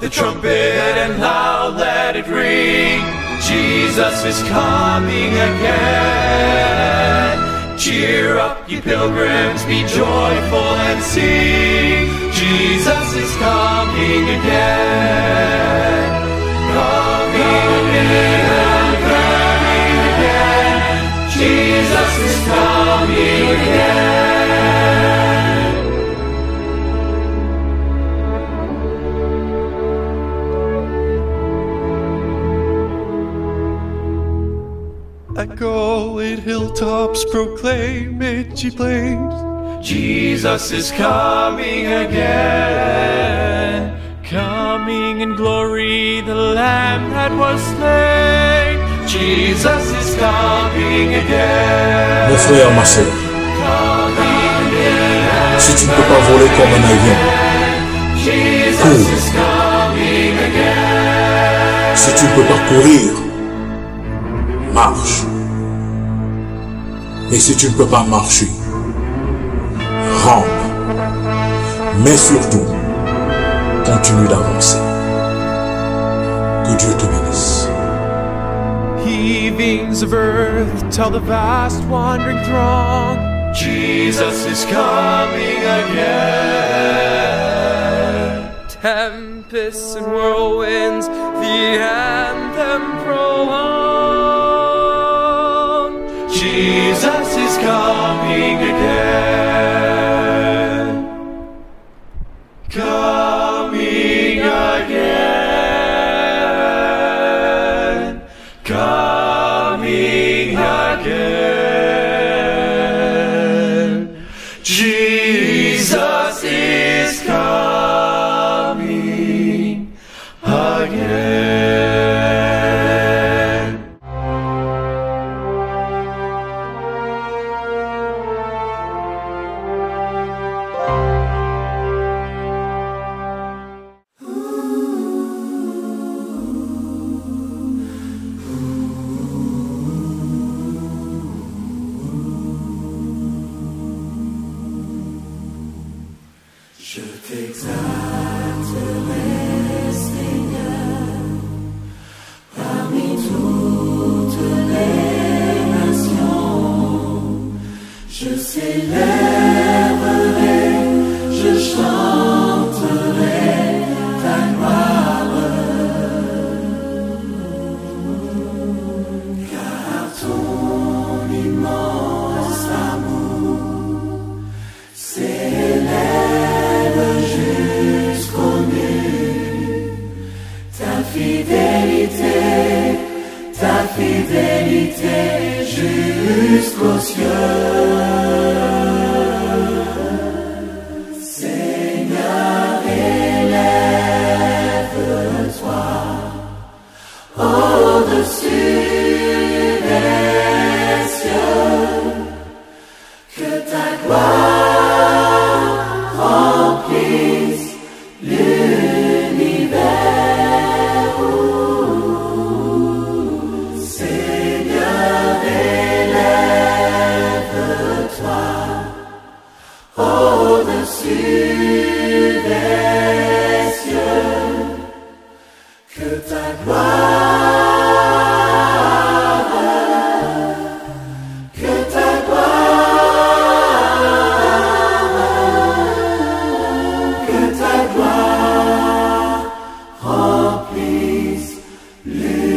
the trumpet and loud let it ring. Jesus is coming again. Cheer up, ye pilgrims, be joyful and sing. Jesus is coming again. Coming again, coming again. Jesus is coming again. Echo it hilltops, proclaim it ye plains. Jesus is coming again. Coming in glory, the Lamb that was slain. Jesus is coming again. Mon frère, ma soeur, si tu ne peux pas voler comme un avion, cours. Si tu ne peux pas courir, marche. Et si tu ne peux pas marcher, rampe. Mais surtout, continue d'avancer. Que Dieu te bénisse. Heavings of earth tell the vast wandering throng, Jesus is coming again. Tempests and whirlwinds, the anthem prolong. Jesus is coming again. Coming again. Coming again. Jesus is coming again. Je t'exalterai, Seigneur, parmi toutes les nations. Je célébrerai, je chanterai ta gloire, car ton immense amour s'élève jusqu'aux nues. Ta fidélité jusqu'aux cieux. Seigneur, élève-toi au-dessus des cieux, que ta gloire remplisse l'univers. Seigneur, élève-toi au-dessus des cieux, que ta gloire, que ta gloire, que ta gloire remplisse l'univers.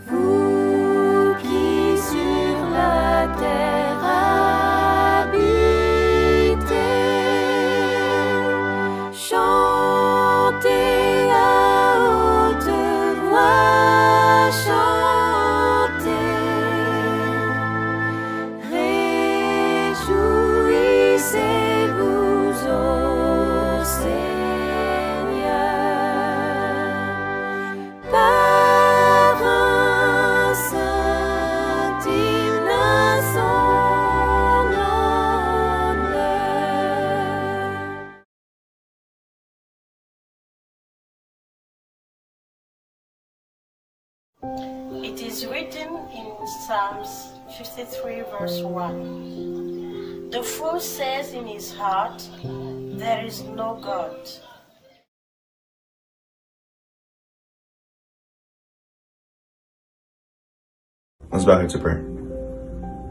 Vous qui sur la terre habitez, It is written in Psalms 53 verse 1. The fool says in his heart, there is no God. Let's bow here to prayer.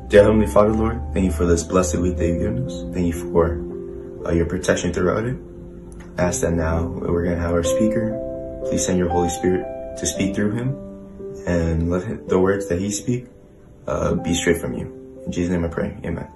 Dear Heavenly Father, Lord, thank you for this blessed week that you've given us. Thank you for your protection throughout it. I ask that now we're going to have our speaker. Please send your Holy Spirit to speak through him and let the words that he speaks be straight from you. In Jesus' name I pray. Amen.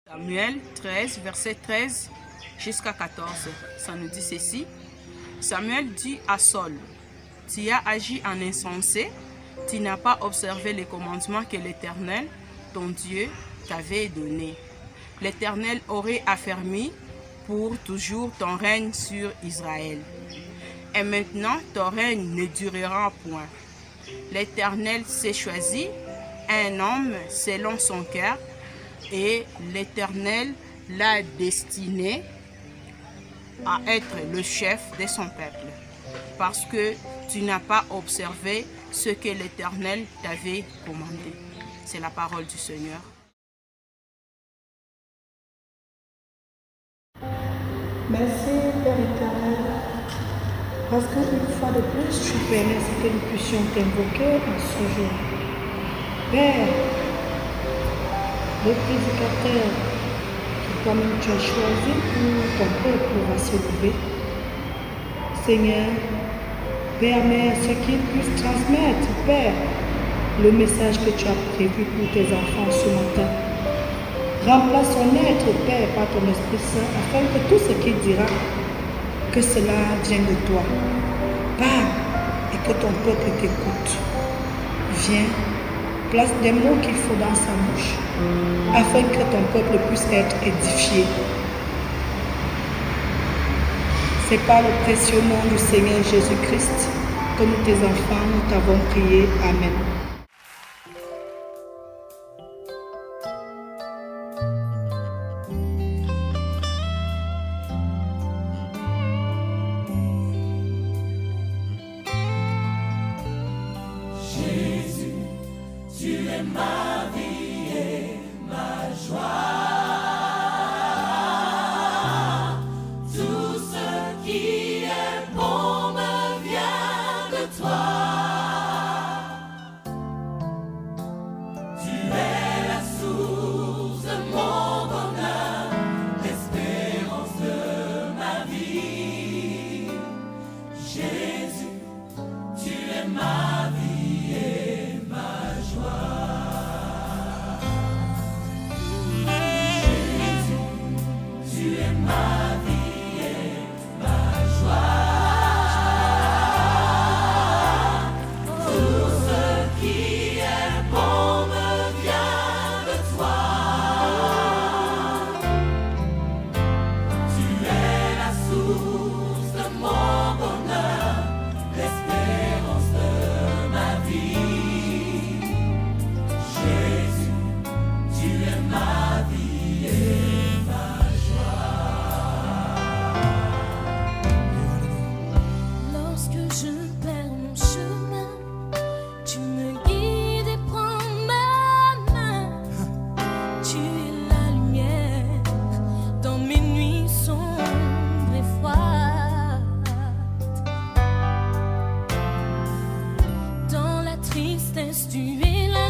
Samuel 13, verset 13 jusqu'à 14, ça nous dit ceci. Samuel dit à Saul, « Tu as agi en insensé, tu n'as pas observé les commandements que l'Éternel, ton Dieu, t'avait donnés. L'Éternel aurait affermi pour toujours ton règne sur Israël. Et maintenant, ton règne ne durera point. L'Éternel s'est choisi un homme selon son cœur, et l'Éternel l'a destiné à être le chef de son peuple, parce que tu n'as pas observé ce que l'Éternel t'avait commandé. » C'est la parole du Seigneur. Merci Père éternel, parce qu'une fois de plus, tu permets que nous puissions t'invoquer en ce jour. Père, le prédicateur que toi-même tu as choisi pour ton peuple va se lever. Seigneur, permets à ce qu'il puisse transmettre, Père, le message que tu as prévu pour tes enfants ce matin. Remplace son être, Père, par ton Esprit Saint, afin que tout ce qu'il dira, que cela vienne de toi. Parle et que ton peuple t'écoute. Viens, place des mots qu'il faut dans sa bouche, afin que ton peuple puisse être édifié. C'est par le précieux nom du Seigneur Jésus-Christ que nous, tes enfants, nous t'avons prié. Amen.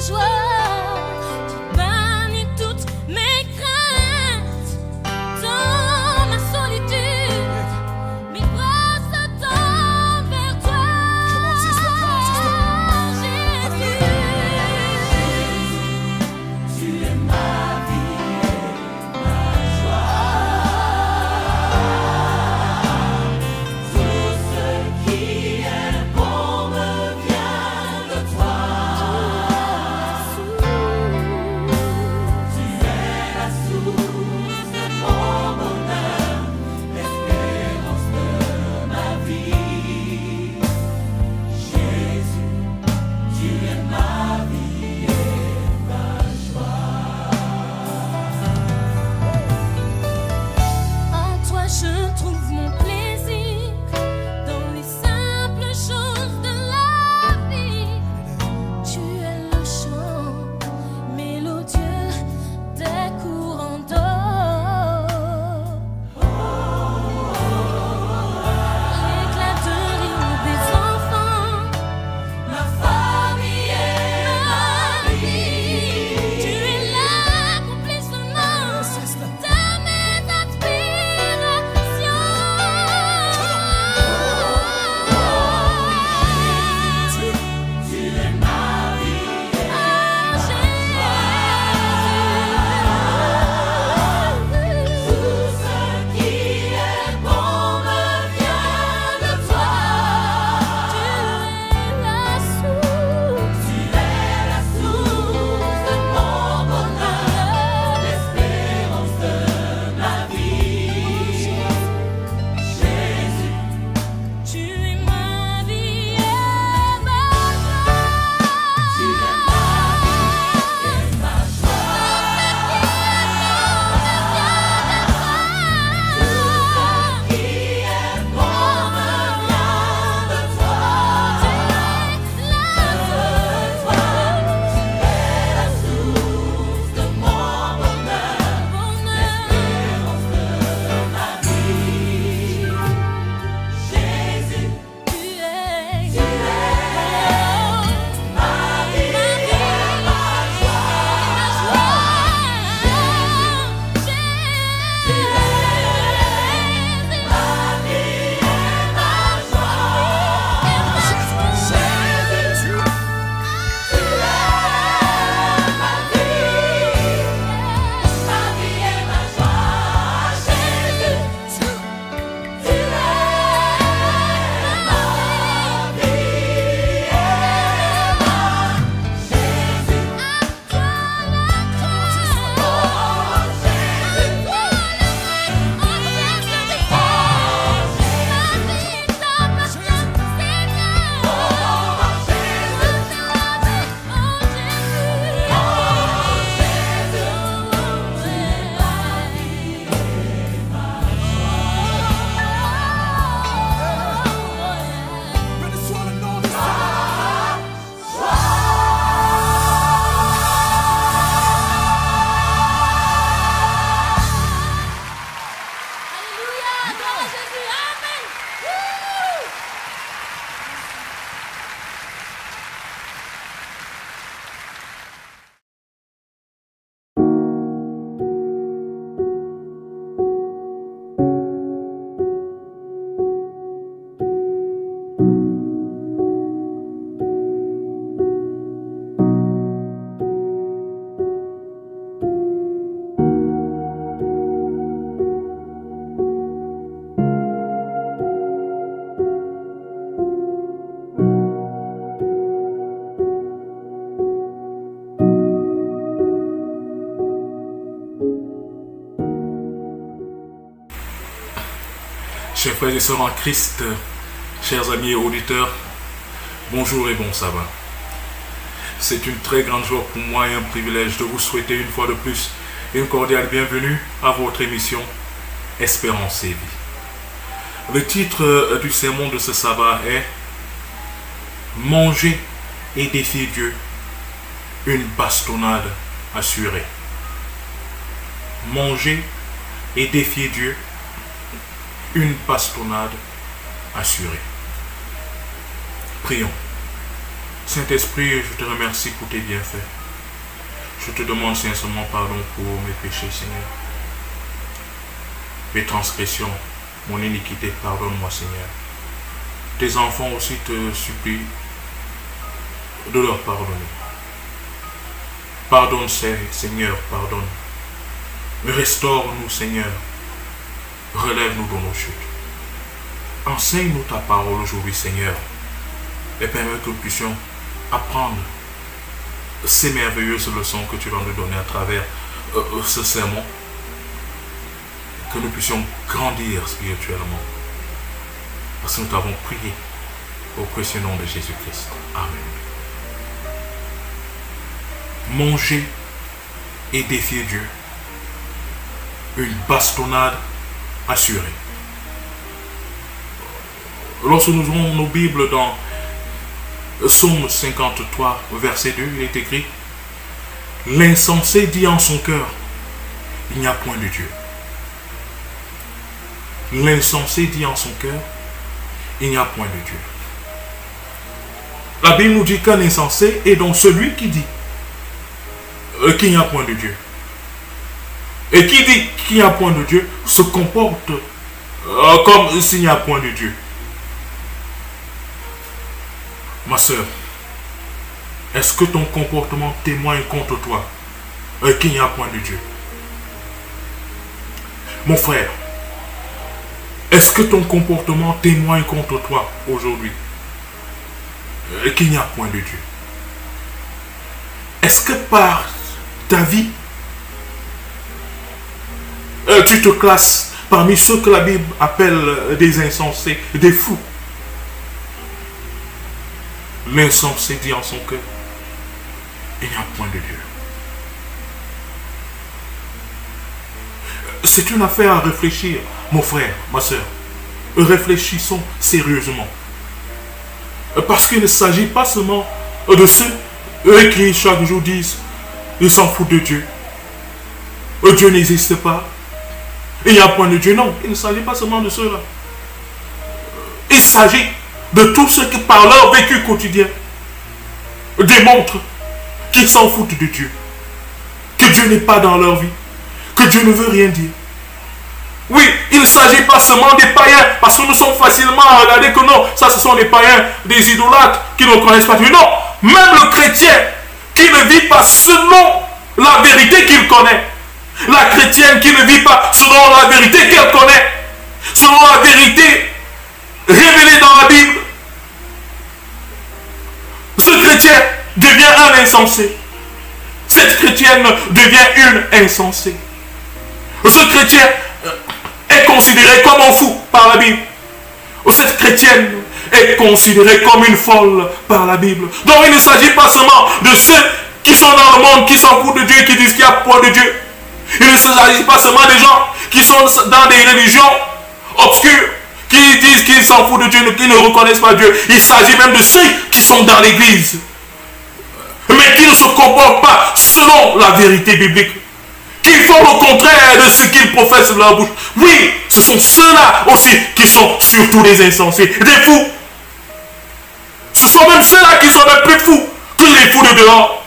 Sous Chers frères et sœurs en Christ, chers amis et auditeurs, bonjour et bon sabbat. C'est une très grande joie pour moi et un privilège de vous souhaiter une fois de plus une cordiale bienvenue à votre émission Espérance et Vie. Le titre du sermon de ce sabbat est Manger et défier Dieu, une bastonnade assurée. Manger et défier Dieu, une bastonnade assurée. Prions. Saint-Esprit, je te remercie pour tes bienfaits. Je te demande sincèrement pardon pour mes péchés, Seigneur. Mes transgressions, mon iniquité, pardonne-moi, Seigneur. Tes enfants aussi te supplient de leur pardonner. Pardonne, Seigneur, pardonne. Restaure-nous, Seigneur. Relève-nous de nos chutes. Enseigne-nous ta parole aujourd'hui, Seigneur, et permets que nous puissions apprendre ces merveilleuses leçons que tu vas nous donner à travers ce sermon, que nous puissions grandir spirituellement, parce que nous t'avons prié au précieux nom de Jésus-Christ. Amen. Manger et défier Dieu, une bastonnade assurée. Lorsque nous ouvrons nos Bibles dans Psaume 53, verset 2, il est écrit « L'insensé dit en son cœur, il n'y a point de Dieu. » L'insensé dit en son cœur, il n'y a point de Dieu. La Bible nous dit qu'un insensé est donc celui qui dit qu'il n'y a point de Dieu. Et qui dit qu'il n'y a point de Dieu se comporte comme s'il n'y a point de Dieu. Ma soeur, est-ce que ton comportement témoigne contre toi qu'il n'y a point de Dieu? Mon frère, est-ce que ton comportement témoigne contre toi aujourd'hui qu'il n'y a point de Dieu? Est-ce que par ta vie, tu te classes parmi ceux que la Bible appelle des insensés, des fous? L'insensé dit en son cœur, il n'y a point de Dieu. C'est une affaire à réfléchir, mon frère, ma soeur. Réfléchissons sérieusement. Parce qu'il ne s'agit pas seulement de ceux qui chaque jour disent, ils s'en foutent de Dieu. Dieu n'existe pas. Il n'y a point de Dieu. Non, il ne s'agit pas seulement de ceux-là. Il s'agit de tous ceux qui, par leur vécu quotidien, démontrent qu'ils s'en foutent de Dieu. Que Dieu n'est pas dans leur vie. Que Dieu ne veut rien dire. Oui, il ne s'agit pas seulement des païens, parce que nous sommes facilement à regarder que non, ça ce sont des païens, des idolâtres qui ne connaissent pas Dieu. Non, même le chrétien qui ne vit pas selon la vérité qu'il connaît. La chrétienne qui ne vit pas selon la vérité qu'elle connaît. Selon la vérité révélée dans la Bible. Ce chrétien devient un insensé. Cette chrétienne devient une insensée. Ce chrétien est considéré comme un fou par la Bible. Cette chrétienne est considérée comme une folle par la Bible. Donc il ne s'agit pas seulement de ceux qui sont dans le monde, qui s'en foutent de Dieu, qui disent qu'il n'y a point de Dieu. Il ne s'agit pas seulement des gens qui sont dans des religions obscures, qui disent qu'ils s'en foutent de Dieu, qui ne reconnaissent pas Dieu. Il s'agit même de ceux qui sont dans l'église, mais qui ne se comportent pas selon la vérité biblique, qui font le contraire de ce qu'ils professent de leur bouche. Oui, ce sont ceux-là aussi qui sont surtout des insensés, des fous. Ce sont même ceux-là qui sont les plus fous que les fous de dehors.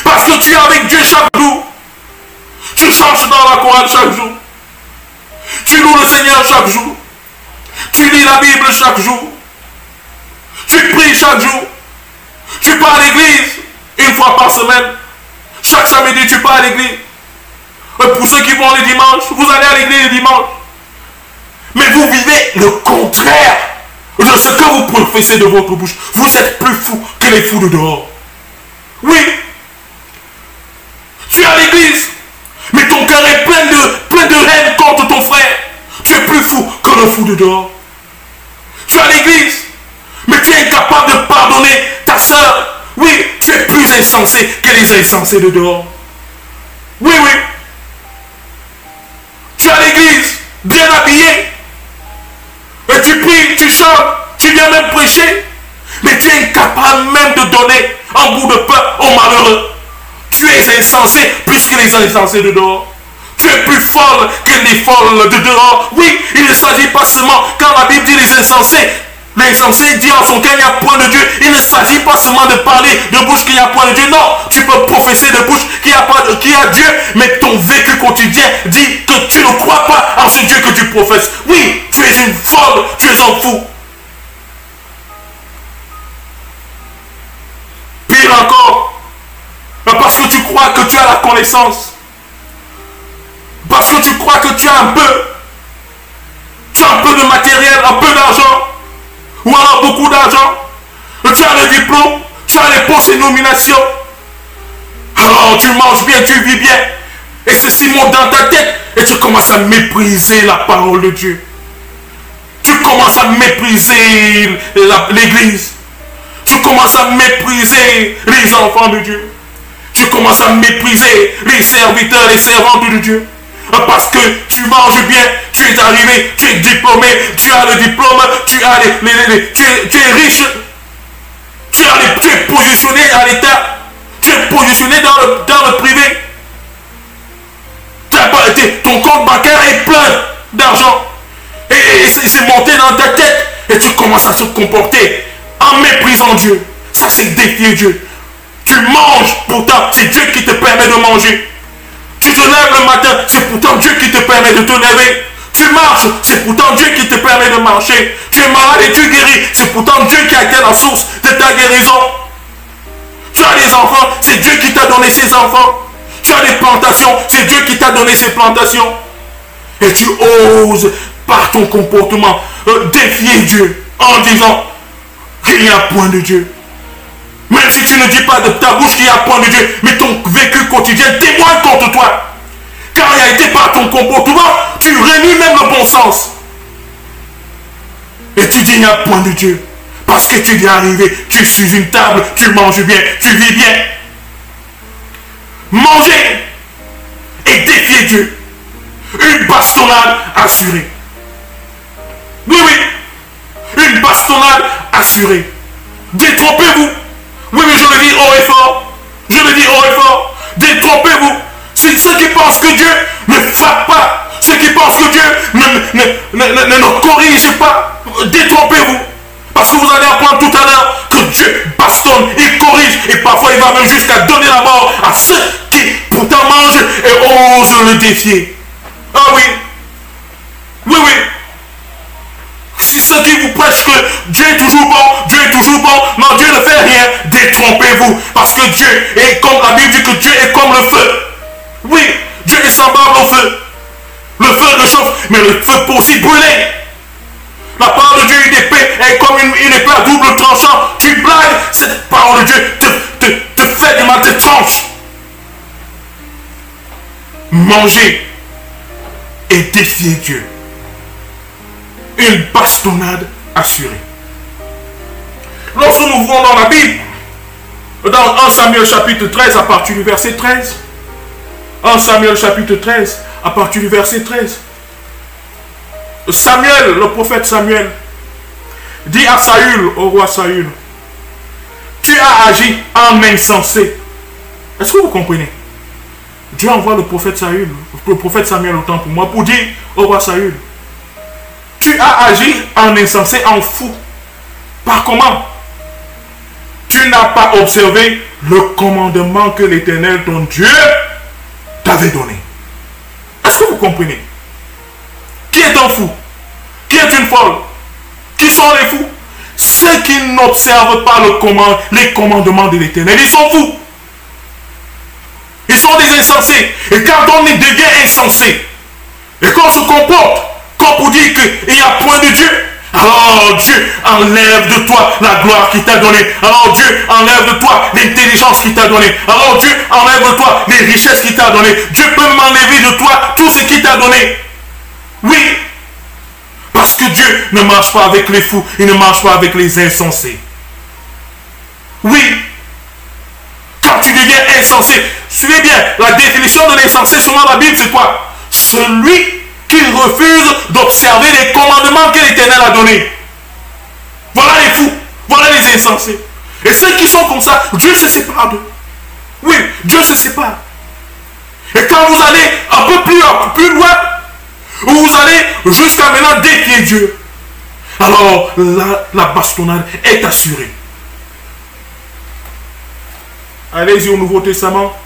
Parce que tu es avec Dieu chaque jour. Tu chantes dans la chorale chaque jour. Tu loues le Seigneur chaque jour. Tu lis la Bible chaque jour. Tu pries chaque jour. Tu pars à l'église une fois par semaine. Chaque samedi, tu pars à l'église. Pour ceux qui vont le dimanche, vous allez à l'église le dimanche. Mais vous vivez le contraire de ce que vous professez de votre bouche. Vous êtes plus fous que les fous de dehors. Oui. Tu es à l'église, mais ton cœur est plein de haine contre ton frère. Tu es plus fou que le fou de dehors. Tu es à l'église, mais tu es incapable de pardonner ta soeur. Oui, tu es plus insensé que les insensés de dehors. Oui, oui. Tu es à l'église, bien habillé. Et tu pries, tu chantes, tu viens même prêcher. Mais tu es incapable même de donner un bout de pain aux malheureux. Tu es insensé plus que les insensés de dehors. Tu es plus folle que les folles de dehors. Oui, il ne s'agit pas seulement, quand la Bible dit les insensés dit en son cœur il n'y a point de Dieu. Il ne s'agit pas seulement de parler de bouche qu'il n'y a point de Dieu. Non, tu peux professer de bouche qu'il y a Dieu, mais ton vécu quotidien dit que tu ne crois pas en ce Dieu que tu professes. Oui, tu es une folle, tu es un fou. Pire encore, parce que tu crois que tu as la connaissance, parce que tu crois que tu as un peu de matériel, un peu d'argent, ou alors beaucoup d'argent, tu as le diplôme, tu as les postes et nominations, alors tu manges bien, tu vis bien, et ceci monte dans ta tête, et tu commences à mépriser la parole de Dieu. Tu commences à mépriser l'église. Tu commences à mépriser les enfants de Dieu. Tu commences à mépriser les serviteurs, les servantes de Dieu. Parce que tu manges bien, tu es arrivé, tu es diplômé, tu as le diplôme, tu es riche, tu es positionné à l'État, tu es positionné dans le privé. Ton compte bancaire est plein d'argent. Et c'est monté dans ta tête. Et tu commences à se comporter en méprisant Dieu. Ça, c'est défier Dieu. Tu manges, pourtant, c'est Dieu qui te permet de manger. Tu te lèves le matin, c'est pourtant Dieu qui te permet de te lever. Tu marches, c'est pourtant Dieu qui te permet de marcher. Tu es malade et tu guéris, c'est pourtant Dieu qui a été la source de ta guérison. Tu as des enfants, c'est Dieu qui t'a donné ces enfants. Tu as des plantations, c'est Dieu qui t'a donné ces plantations. Et tu oses, par ton comportement, défier Dieu en disant qu'il n'y a point de Dieu. Même si tu ne dis pas de ta bouche qu'il n'y a point de Dieu, mais ton vécu quotidien témoigne contre toi. Car il a été par ton comportement, tu réunis même le bon sens. Et tu dis il n'y a point de Dieu. Parce que tu viens arriver, tu es sur une table, tu manges bien, tu vis bien. Manger et défier Dieu. Une bastonnade assurée. Oui, oui. Une bastonnade assurée. Détrompez-vous. Oui, mais je le dis haut et fort. Je le dis haut et fort. Détrompez-vous. C'est ceux qui pensent que Dieu ne frappe pas. Ceux qui pensent que Dieu ne corrige pas. Détrompez-vous. Parce que vous allez apprendre tout à l'heure que Dieu bastonne, il corrige et parfois il va même jusqu'à donner la mort à ceux qui pourtant mangent et osent le défier. Ah oui. Oui, oui. Si ceux qui vous prêchent que Dieu est toujours bon, Dieu est toujours bon, non, Dieu ne fait rien, détrompez-vous. Parce que Dieu est comme la Bible dit que Dieu est comme le feu. Oui, Dieu est semblable au feu. Le feu réchauffe, mais le feu peut aussi brûler. La parole de Dieu, une épée, est comme une épée à double tranchant. Tu blagues, cette parole de Dieu te fait du mal, te tranche. Manger et défier Dieu. Une bastonnade assurée. Lorsque nous ouvrons dans la Bible, dans 1 Samuel chapitre 13 à partir du verset 13, 1 Samuel chapitre 13 à partir du verset 13, Samuel, le prophète Samuel, dit à Saül, au roi Saül, tu as agi en insensé. Est-ce que vous comprenez? Dieu envoie le prophète Samuel au temple pour moi, pour dire au roi Saül, tu as agi en insensé, en fou. Par comment? Tu n'as pas observé le commandement que l'Éternel, ton Dieu, t'avait donné. Est-ce que vous comprenez? Qui est un fou? Qui est une folle? Qui sont les fous? Ceux qui n'observent pas les commandements de l'Éternel. Ils sont fous. Ils sont des insensés. Et quand on devient insensé, et qu'on se comporte comme pour dire qu'il n'y a point de Dieu, alors Dieu enlève de toi la gloire qu'il t'a donnée. Alors Dieu enlève de toi l'intelligence qu'il t'a donnée. Alors Dieu enlève de toi les richesses qu'il t'a données. Dieu peut m'enlever de toi tout ce qu'il t'a donné. Oui. Parce que Dieu ne marche pas avec les fous, il ne marche pas avec les insensés. Oui, quand tu deviens insensé, suivez bien, la définition de l'insensé selon la Bible, c'est quoi? Celui qui refuse d'observer les commandements que l'Éternel a donnés. Voilà les fous, voilà les insensés. Et ceux qui sont comme ça, Dieu se sépare d'eux. Oui, Dieu se sépare. Et quand vous allez un peu plus loin, vous allez jusqu'à maintenant défier Dieu, alors la bastonnade est assurée. Allez-y au Nouveau Testament.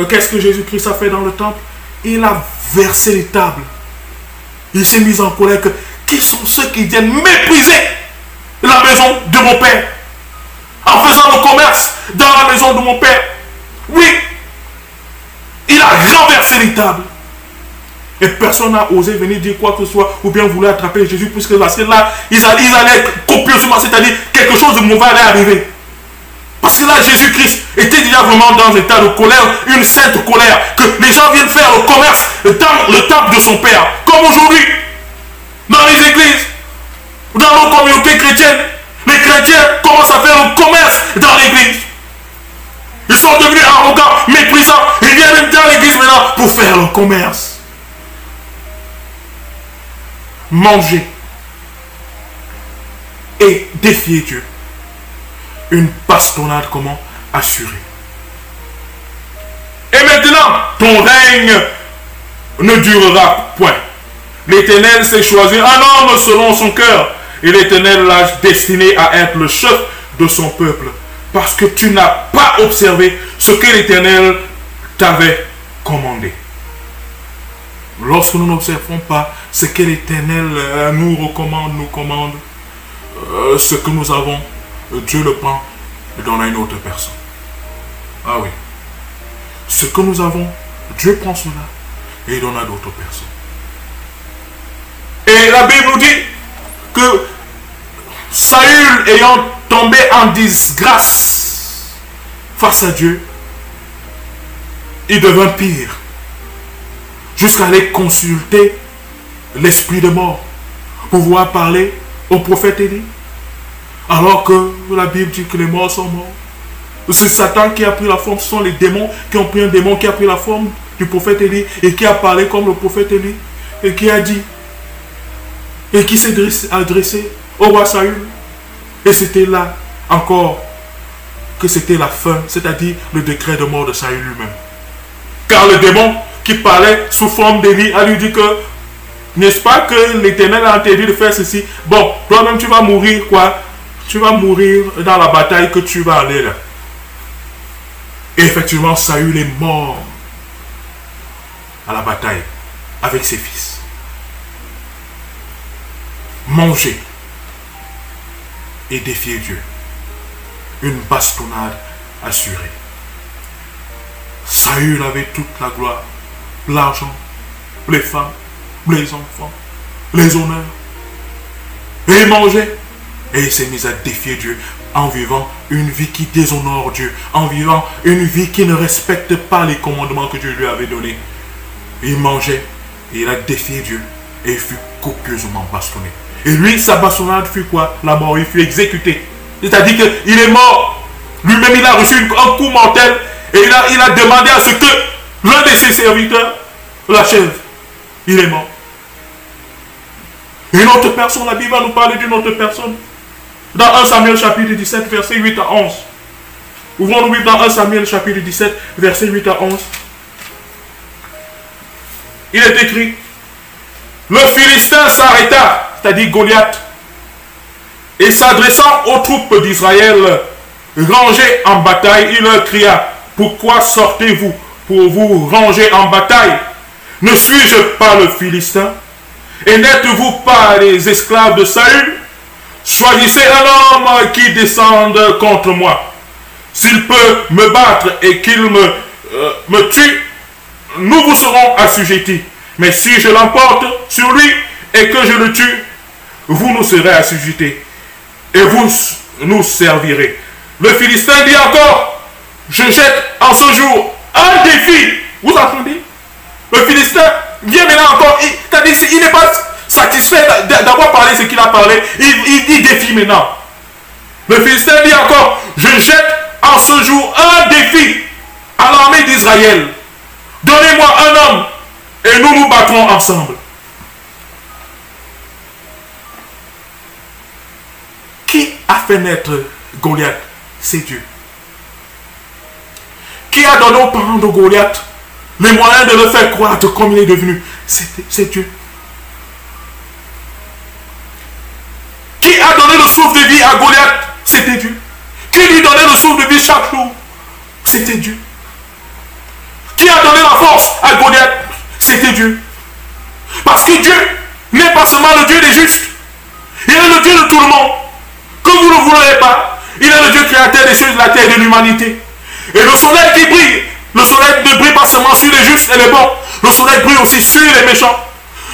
Qu'est-ce que Jésus-Christ a fait dans le temple? Il a versé les tables. Il s'est mis en colère. Qui sont ceux qui viennent mépriser la maison de mon Père en faisant le commerce dans la maison de mon Père? Oui, il a renversé les tables. Et personne n'a osé venir dire quoi que ce soit ou bien vouloir attraper Jésus, puisque là, ils allaient copieusement, c'est-à-dire quelque chose de mauvais allait arriver. Parce que là, Jésus-Christ était déjà vraiment dans un état de colère, une sainte colère, que les gens viennent faire le commerce dans le temple de son Père. Comme aujourd'hui, dans les églises, dans nos communautés chrétiennes, les chrétiens commencent à faire le commerce dans l'église. Ils sont devenus arrogants, méprisants. Ils viennent dans l'église maintenant pour faire le commerce. Manger et défier Dieu. Une bastonnade comment assurée. Et maintenant, ton règne ne durera point. L'Éternel s'est choisi un homme selon son cœur. Et l'Éternel l'a destiné à être le chef de son peuple. Parce que tu n'as pas observé ce que l'Éternel t'avait commandé. Lorsque nous n'observons pas ce que l'Éternel nous recommande, nous commande, ce que nous avons, Dieu le prend et donne à une autre personne. Ah oui. Ce que nous avons, Dieu prend cela et donne à d'autres personnes. Et la Bible nous dit que Saül ayant tombé en disgrâce face à Dieu, il devint pire. Jusqu'à aller consulter l'esprit de mort pour pouvoir parler au prophète Élie. Alors que la Bible dit que les morts sont morts. C'est Satan qui a pris la forme, ce sont les démons qui ont pris un démon qui a pris la forme du prophète Élie et qui a parlé comme le prophète Élie et qui a dit et qui s'est adressé au roi Saül. Et c'était là encore que c'était la fin, c'est-à-dire le décret de mort de Saül lui-même. Car le démon qui parlait sous forme d'Élie a lui dit que, n'est-ce pas que l'Éternel a interdit de faire ceci? Bon, toi-même tu vas mourir quoi? Tu vas mourir dans la bataille que tu vas aller là. Et effectivement, Saül est mort à la bataille avec ses fils. Manger et défier Dieu. Une bastonnade assurée. Saül avait toute la gloire, l'argent, les femmes, les enfants, les honneurs. Et il mangeait. Et il s'est mis à défier Dieu en vivant une vie qui déshonore Dieu, en vivant une vie qui ne respecte pas les commandements que Dieu lui avait donnés. Il mangeait et il a défié Dieu et il fut copieusement bastonné. Et lui, sa bastonnade fut quoi? La mort, il fut exécuté. C'est-à-dire qu'il est mort. Lui-même, il a reçu un coup mortel et il a demandé à ce que l'un de ses serviteurs l'achève. Il est mort. Une autre personne, la Bible va nous parler d'une autre personne. Dans 1 Samuel chapitre 17, verset 8 à 11. Ouvrons-nous dans 1 Samuel chapitre 17, verset 8 à 11. Il est écrit: le Philistin s'arrêta, c'est-à-dire Goliath, et s'adressant aux troupes d'Israël rangées en bataille, il leur cria: pourquoi sortez-vous pour vous ranger en bataille? Ne suis-je pas le Philistin? Et n'êtes-vous pas les esclaves de Saül? Choisissez un homme qui descende contre moi. S'il peut me battre et qu'il me tue, nous vous serons assujettis. Mais si je l'emporte sur lui et que je le tue, vous nous serez assujettis et vous nous servirez. Le Philistin dit encore: je jette en ce jour un défi. Vous entendez? Le Philistin vient maintenant encore, il n'est pas satisfait satisfait d'avoir parlé ce qu'il a parlé, il défie maintenant. Le Philistin dit encore, je jette en ce jour un défi à l'armée d'Israël. Donnez-moi un homme et nous nous battrons ensemble. Qui a fait naître Goliath? C'est Dieu. Qui a donné aux parents de Goliath les moyens de le faire croître comme il est devenu? C'est Dieu. Qui a donné le souffle de vie à Goliath? C'était Dieu. Qui lui donnait le souffle de vie chaque jour? C'était Dieu. Qui a donné la force à Goliath? C'était Dieu. Parce que Dieu n'est pas seulement le Dieu des justes. Il est le Dieu de tout le monde. Que vous ne voulez pas, il est le Dieu créateur des cieux, de la terre et de l'humanité. Et le soleil qui brille, le soleil ne brille pas seulement sur les justes et les bons. Le soleil brille aussi sur les méchants.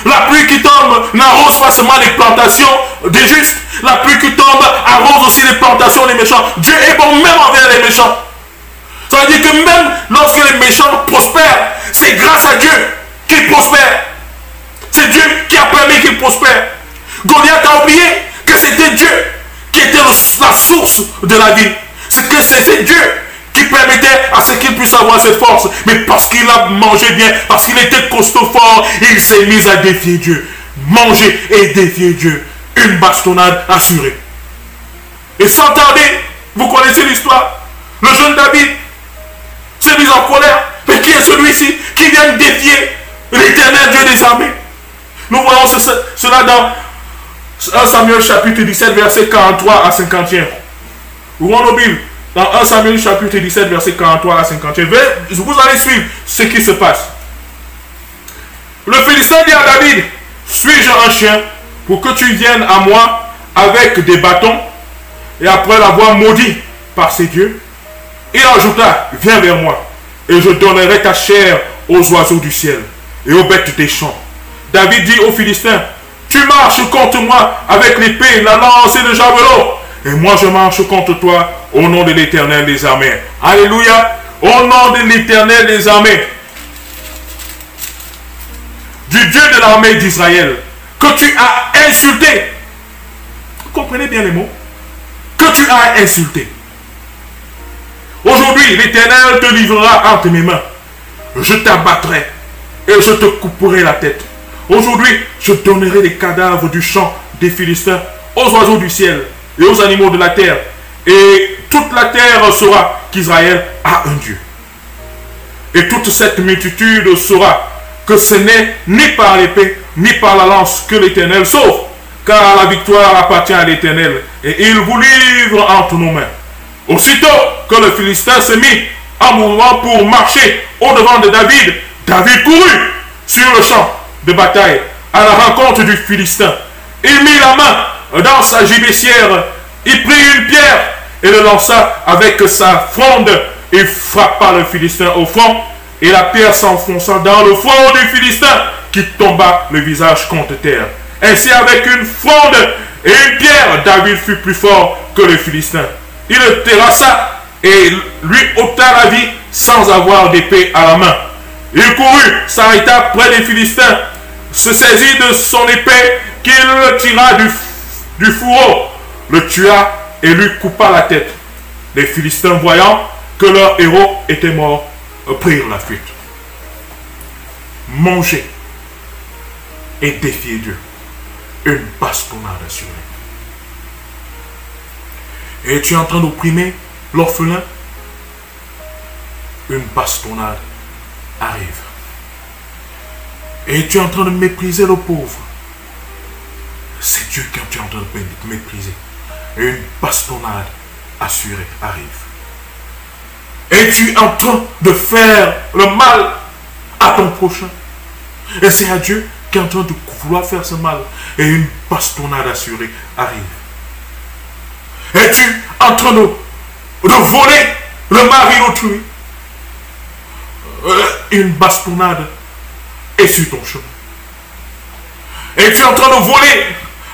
La pluie qui tombe n'arrose pas seulement les plantations des justes. La pluie qui tombe arrose aussi les plantations des méchants. Dieu est bon même envers les méchants. Ça veut dire que même lorsque les méchants prospèrent, c'est grâce à Dieu qu'ils prospèrent. C'est Dieu qui a permis qu'ils prospèrent. Goliath a oublié que c'était Dieu qui était la source de la vie. C'est que c'était Dieu qui permettait à ce qu'il puisse avoir cette force. Mais parce qu'il a mangé bien, parce qu'il était costaud fort, il s'est mis à défier Dieu. Manger et défier Dieu. Une bastonnade assurée. Et sans tarder, vous connaissez l'histoire. Le jeune David s'est mis en colère. Mais qui est celui-ci qui vient défier l'Éternel Dieu des armées? Nous voyons cela dans 1 Samuel chapitre 17, verset 43 à 51. Ouvrons nos Bibles. Dans 1 Samuel chapitre 17, verset 43 à 51. Vous allez suivre ce qui se passe. Le Philistin dit à David, suis-je un chien pour que tu viennes à moi avec des bâtons? Et après l'avoir maudit par ses dieux, il ajouta, viens vers moi et je donnerai ta chair aux oiseaux du ciel et aux bêtes des champs. David dit aux Philistins, tu marches contre moi avec l'épée, la lance et le javelot. Et moi je marche contre toi au nom de l'Éternel des armées. Alléluia. Au nom de l'Éternel des armées. Du Dieu de l'armée d'Israël. Que tu as insulté. Vous comprenez bien les mots? Que tu as insulté. Aujourd'hui l'Éternel te livrera entre mes mains. Je t'abattrai et je te couperai la tête. Aujourd'hui je donnerai les cadavres du champ des Philistins aux oiseaux du ciel et aux animaux de la terre. Et toute la terre saura qu'Israël a un Dieu. Et toute cette multitude saura que ce n'est ni par l'épée, ni par la lance que l'Éternel sauve. Car la victoire appartient à l'Éternel. Et il vous livre entre nos mains. Aussitôt que le Philistin se mit en mouvement pour marcher au-devant de David, David courut sur le champ de bataille à la rencontre du Philistin. Il mit la main dans sa gibecière, il prit une pierre et le lança avec sa fronde et frappa le Philistin au front, et la pierre s'enfonça dans le front du Philistin qui tomba le visage contre terre. Ainsi avec une fronde et une pierre, David fut plus fort que le Philistin. Il le terrassa et lui ôta la vie sans avoir d'épée à la main. Il courut, s'arrêta près des Philistins, se saisit de son épée qu'il tira du fourreau, le tua et lui coupa la tête. Les Philistins, voyant que leur héros était mort, prirent la fuite. Manger et défier Dieu. Une bastonnade assurée. Et tu es en train d'opprimer l'orphelin? Une bastonnade arrive. Et tu es en train de mépriser le pauvre? C'est Dieu que tu es en train de mépriser. Et une bastonnade assurée arrive. Et tu es en train de faire le mal à ton prochain. Et c'est à Dieu qui est en train de vouloir faire ce mal. Et une bastonnade assurée arrive. Et tu es en train de voler le mari d'autrui. Une bastonnade est sur ton chemin. Et tu es en train de voler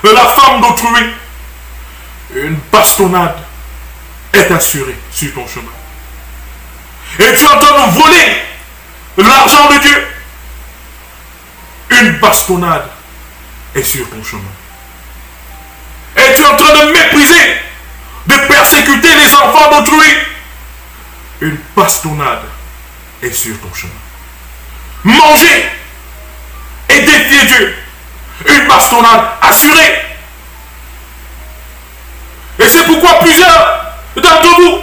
la femme d'autrui. Une bastonnade est assurée sur ton chemin. Et tu es en train de voler l'argent de Dieu. Une bastonnade est sur ton chemin. Et tu es en train de mépriser, de persécuter les enfants d'autrui. Une bastonnade est sur ton chemin. Manger et défier Dieu. Une bastonnade assurée. Et c'est pourquoi plusieurs d'entre vous,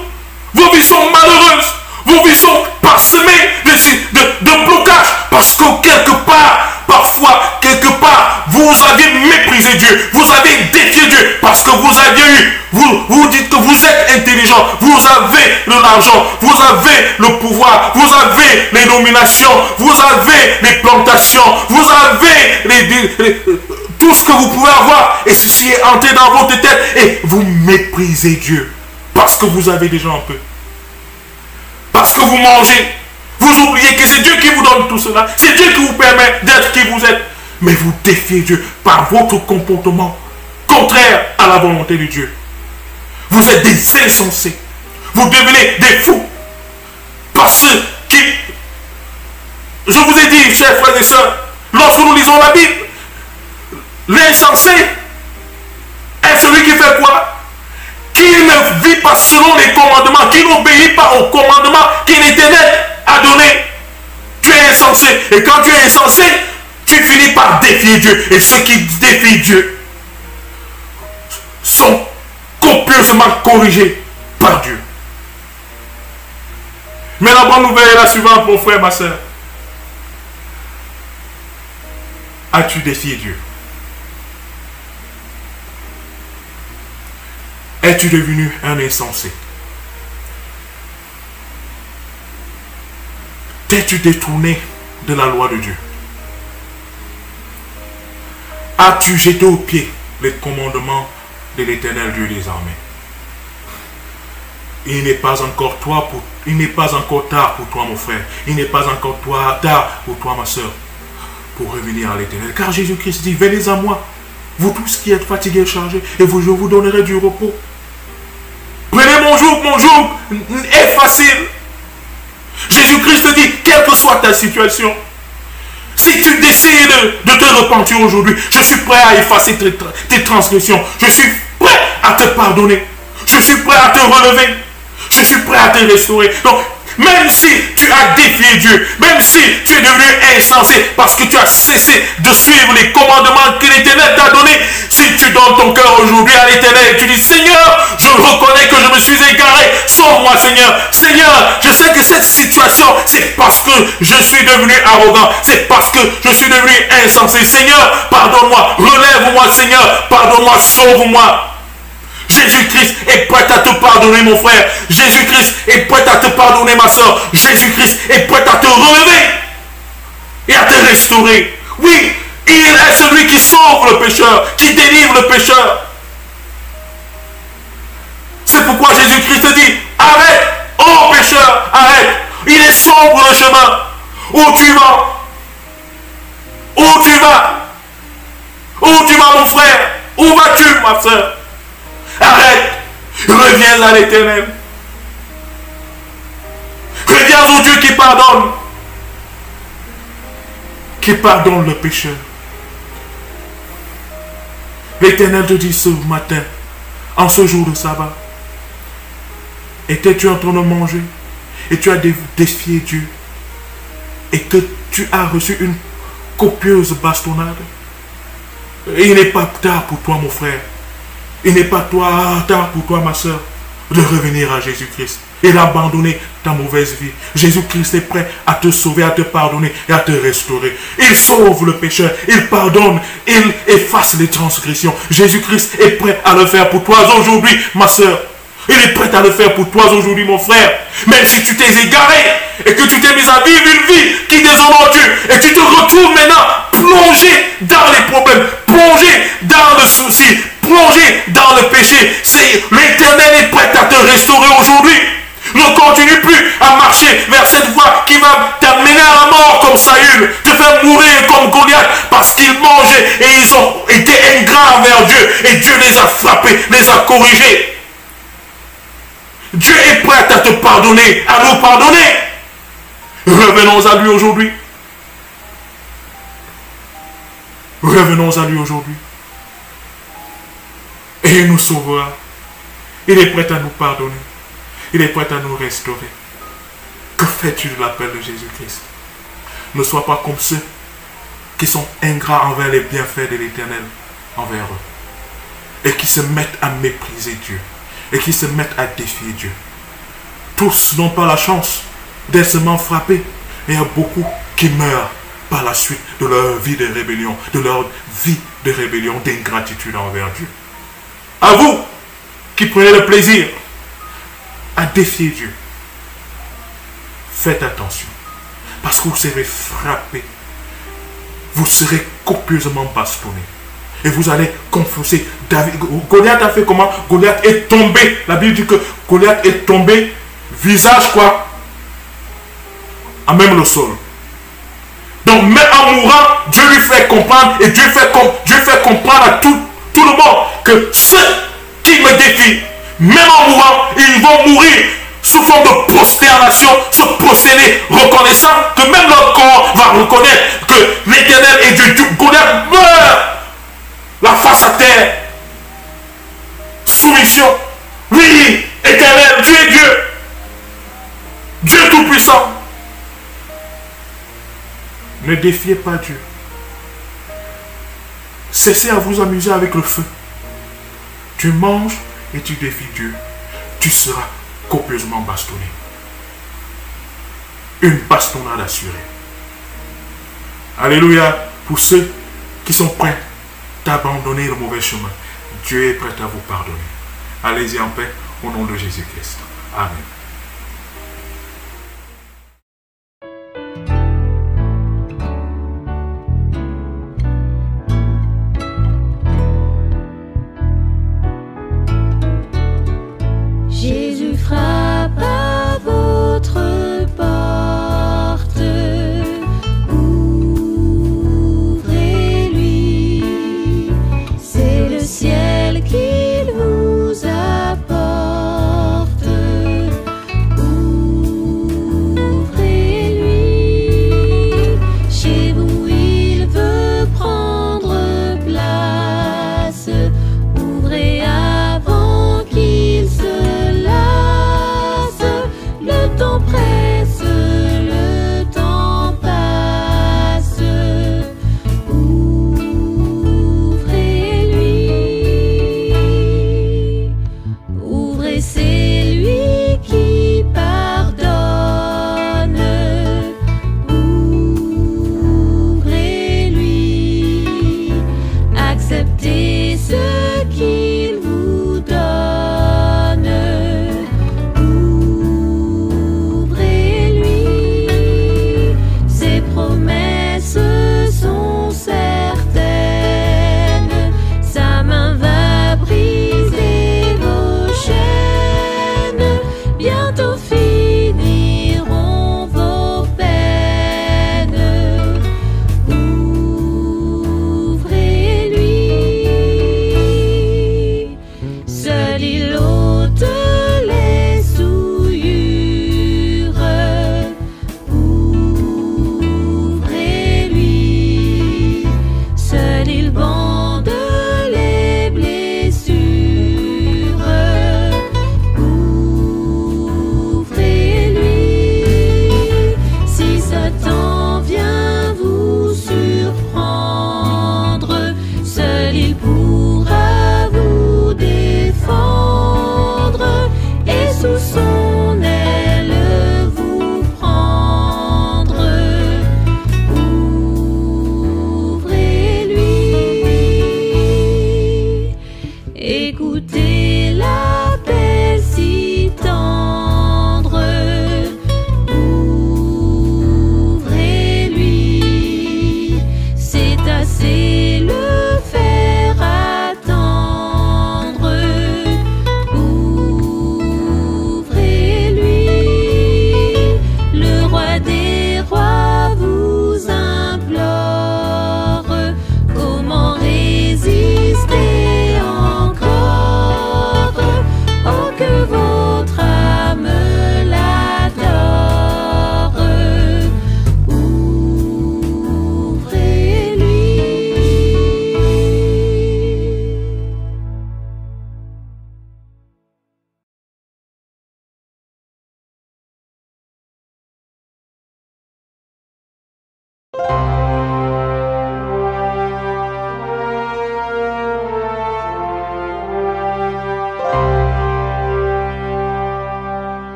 vos vies sont malheureuses. Vos vies sont parsemées de blocages. Parce que quelque part, parfois, quelque part, vous avez méprisé Dieu. Vous avez défié Dieu. Parce que vous aviez eu, vous dites que vous êtes intelligent. Vous avez de l'argent. Vous avez le pouvoir. Vous avez les nominations. Vous avez les plantations. Vous avez tout ce que vous pouvez avoir. Et ceci est entré dans votre tête. Et vous méprisez Dieu. Parce que vous avez déjà un peu. Parce que vous mangez. Vous oubliez que c'est Dieu qui vous donne tout cela. C'est Dieu qui vous permet d'être qui vous êtes. Mais vous défiez Dieu par votre comportement contraire à la volonté de Dieu. Vous êtes des insensés. Vous devenez des fous. Parce que, je vous ai dit, chers frères et sœurs, lorsque nous lisons la Bible, l'insensé est celui qui fait quoi? Qui ne vit pas selon les commandements, qui n'obéit pas aux commandements que l'Éternel a donné. Tu es insensé. Et quand tu es insensé, tu finis par défier Dieu. Et ceux qui défient Dieu sont copieusement corrigés par Dieu. Mais la bonne nouvelle est la suivante, mon frère, ma soeur. As-tu défié Dieu? Es-tu devenu un insensé? T'es-tu détourné de la loi de Dieu? As-tu jeté au pied les commandements de l'Éternel Dieu des armées? Il n'est pas encore tard pour toi, mon frère. Il n'est pas encore tard pour toi, ma soeur, pour revenir à l'Éternel. Car Jésus-Christ dit, venez à moi, vous tous qui êtes fatigués et chargés, et je vous donnerai du repos. Prenez mon joug est facile. Jésus-Christ te dit, quelle que soit ta situation, si tu décides de te repentir aujourd'hui, je suis prêt à effacer tes transgressions. Je suis prêt à te pardonner. Je suis prêt à te relever. Je suis prêt à te restaurer. Donc, même si tu as défié Dieu, même si tu es devenu insensé parce que tu as cessé de suivre les commandements que l'Éternel t'a donnés, si tu donnes ton cœur aujourd'hui à l'Éternel et tu dis, Seigneur, je reconnais que je me suis égaré, sauve-moi Seigneur. Seigneur, je sais que cette situation, c'est parce que je suis devenu arrogant, c'est parce que je suis devenu insensé. Seigneur, pardonne-moi, relève-moi Seigneur, pardonne-moi, sauve-moi. Jésus-Christ est prêt à te pardonner, mon frère. Jésus-Christ est prêt à te pardonner, ma soeur. Jésus-Christ est prêt à te relever et à te restaurer. Oui, il est celui qui sauve le pécheur, qui délivre le pécheur. C'est pourquoi Jésus-Christ dit, arrête, ô pécheur, arrête. Il est sombre le chemin. Où tu vas? Où tu vas? Où tu vas, mon frère? Où vas-tu, ma soeur? Arrête, reviens à l'Éternel. Reviens au Dieu qui pardonne le pécheur. L'Éternel te dit ce matin, en ce jour de sabbat, étais-tu en train de manger et tu as défié Dieu et que tu as reçu une copieuse bastonnade? Et il n'est pas tard pour toi, mon frère. Il n'est pas tard pour toi, ma soeur, de revenir à Jésus-Christ et d'abandonner ta mauvaise vie. Jésus-Christ est prêt à te sauver, à te pardonner et à te restaurer. Il sauve le pécheur, il pardonne, il efface les transgressions. Jésus-Christ est prêt à le faire pour toi aujourd'hui, ma soeur. Il est prêt à le faire pour toi aujourd'hui, mon frère. Même si tu t'es égaré et que tu t'es mis à vivre une vie qui déshonore Dieu et tu te retrouves maintenant plongé dans les problèmes, plongé dans le souci, plongé dans le péché. C'est l'Éternel est prêt à te restaurer aujourd'hui. Ne continue plus à marcher vers cette voie qui va t'amener à la mort comme Saül, te faire mourir comme Goliath, parce qu'ils mangeaient et ils ont été ingrats envers Dieu et Dieu les a frappés, les a corrigés. Dieu est prêt à te pardonner, à nous pardonner. Revenons à lui aujourd'hui. Revenons à lui aujourd'hui. Et il nous sauvera. Il est prêt à nous pardonner. Il est prêt à nous restaurer. Que fais-tu de l'appel de Jésus-Christ? Ne sois pas comme ceux qui sont ingrats envers les bienfaits de l'Éternel envers eux. Et qui se mettent à mépriser Dieu. Et qui se mettent à défier Dieu. Tous n'ont pas la chance d'être seulement frappés. Et il y a beaucoup qui meurent par la suite de leur vie de rébellion, d'ingratitude envers Dieu. À vous qui prenez le plaisir à défier Dieu, faites attention, parce que vous serez frappé, vous serez copieusement bastonné, et vous allez confesser. Goliath a fait comment? Goliath est tombé. La Bible dit que Goliath est tombé, visage quoi? À même le sol. Donc, même en mourant, Dieu lui fait comprendre, et Dieu fait comprendre à tout le monde que ceux qui me défient, même en mourant, ils vont mourir sous forme de prosternation, se prosterner, reconnaissant que même leur corps va reconnaître que l'Éternel est Dieu. Goliath meurt la face à terre. Soumission. Oui, Éternel, tu es Dieu. Dieu Tout-Puissant. Ne défiez pas Dieu. Cessez à vous amuser avec le feu. Tu manges et tu défies Dieu. Tu seras copieusement bastonné. Une bastonnade assurée. Alléluia. Pour ceux qui sont prêts d'abandonner le mauvais chemin, Dieu est prêt à vous pardonner. Allez-y en paix au nom de Jésus-Christ. Amen. Jésus frappe à votre porte, ouvrez-lui, c'est le ciel qu'il vous apporte, ouvrez-lui, chez vous il veut prendre place, ouvrez avant qu'il se le temps près.